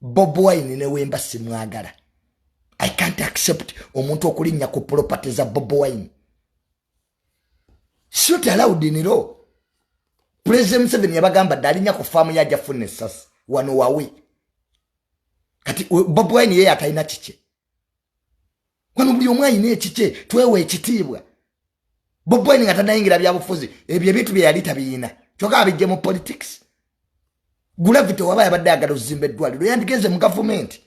Bobi Wine ne wemba simwagala. I can't accept omuntu okulinnya ku property za Bobi Wine. Shoot allowed in law. President Museveni yabagamba dalinya ku farm ya jafune sasa wano wawe. Kati Bobi Wine yeye atalina chiche. Wano buli omwe ayina ekiche twewe ekitiibwa. Bobi Wine ngatanayingira byabufuzi ebyo ebintu bye yali tabiyina. Kyoka abijje mu politics. Gravity waba yabadde agala ozimba eddwaliro yandigeze mu government.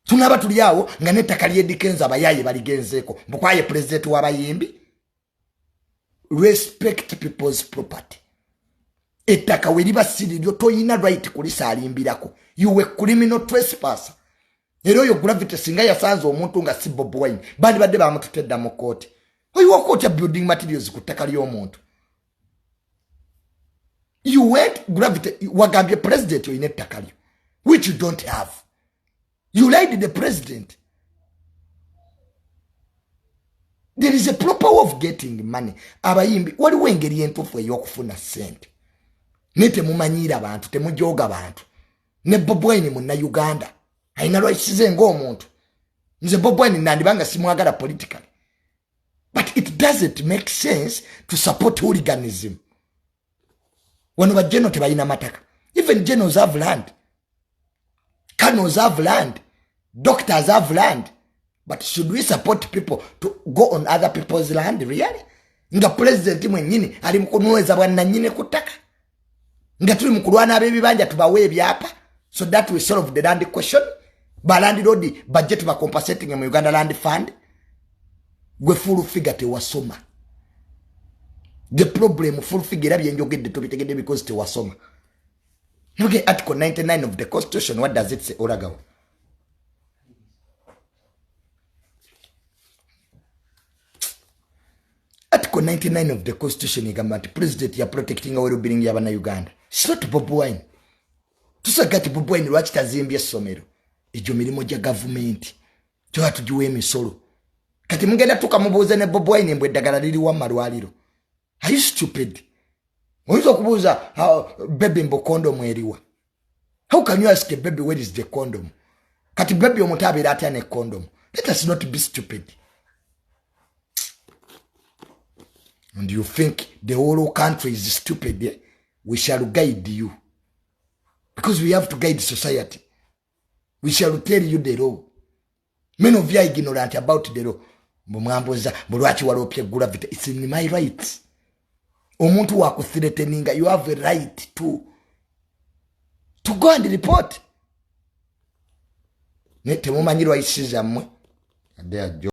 Tunaba tuli awo nga nettaka lyedikenza abayaye baligenzeeko mbukwaye president w'abayimbi. Respect people's property. Ettaka weriba siriryo toyina right kulisalimbirako. You were criminal trespasser. Era oyo Gravity singa yasanze omuntu nga si Bobi Wine bandi badde bamututedda mu kooti. Oyo wakootya building materials ku ttaka ly'omuntu. You went Gravity wagambye president oyina ettaka lyo which you don't have. You lied the president. There is a proper way of getting money. Abayimbi waliwo engeri entuufu ey'okufuna ssente. Ne temumanyira abantu temujooga bantu. Ne Bobi Wine Munnayuganda ayina lwakisize ng'omuntu. Nze Bobi Wine nandibanga simwagala politically. But it doesn't make sense to support hooliganism. Wano bajeno tebalina mataka. Even generals have land. Colonels have land. Doctors have land. But should we support people to go on other people's land, really? Nga president mwenyini ali mukunweza bwana nyine kutaka. Nga tuli mukulwana ab'ebibanja tubawe ebyapa so that we solve the land question. Ba land road budget ba compensating mu Uganda Land Fund. Gwe full figure te wasoma. The problem full figure abyenjogedde tubitegedde because te wasoma. Look at Article 99 of the Constitution. What does it say, Oragawa? Article 99 of the Constitution igamba president ya protecting our well-being y'abana Uganda. It's not Bobi Wine. Tusagati Bobi Wine lwaki tazimbye essomero. Ejo mirimo gya government. Kyo atujuwe emisolo. Kati mugenda tukamubuuza ne Bobi Wine mbwe eddagala liri wa malwaliro. Are you stupid? Oyinza okubuuza baby mbo condom eriwa. How can you ask a baby where is the condom? Kati baby omuntu abeera atya ne condom. Let us not be stupid. And you think the whole country is stupid, yeah? We shall guide you. Because we have to guide society. We shall tell you the law. Many of you are ignorant about the law. Mwamboza, mulwachi walopye Gravity. It's in my rights. Omuntu wakuthreateninga, you have a right to go and report. Nete mumanyirwa isiza mwe.